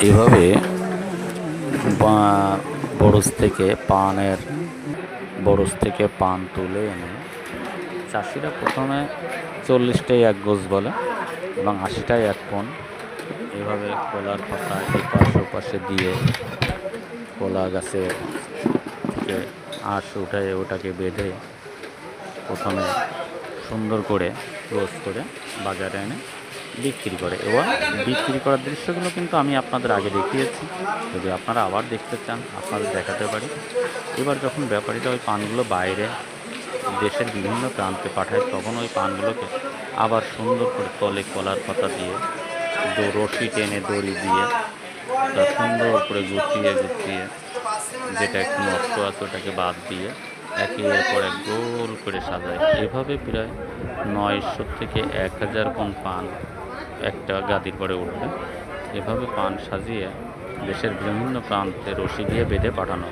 এভাবে বরজ থেকে পান তুলে এনে চাষিরা প্রথমে 40টাই এক গোছ বলে এবং 80টাই এক পণ। এভাবে কলার পাতা এপাশ ওপাশে দিয়ে কলা গাছে থেকে আঁশ উঠায় ওটাকে বেঁধে প্রথমে সুন্দর করে রোজ করে বাজারে এনে বিক্রি করে এবং বিক্রি করার দৃশ্যগুলো কিন্তু আমি আপনাদের আগে দেখিয়েছি। যদি আপনারা আবার দেখতে চান আপনাদের দেখাতে পারি। এবার যখন ব্যাপারীরা ওই পানগুলো বাইরে দেশের বিভিন্ন প্রান্তে পাঠায় তখন ওই পানগুলোকে আবার সুন্দর করে তলে কলার পাতা দিয়ে রশি টেনে দড়ি দিয়ে তা সুন্দর করে গুছিয়ে যেটা একটু নষ্ট আছে ওটাকে বাদ দিয়ে একের পর এক গোল করে সাজায়। এভাবে প্রায় 900 থেকে 1000 পণ পান একটা গাদির পরে উঠবে। এভাবে পান সাজিয়ে দেশের বিভিন্ন প্রান্তে রশি দিয়ে বেঁধে পাঠানো।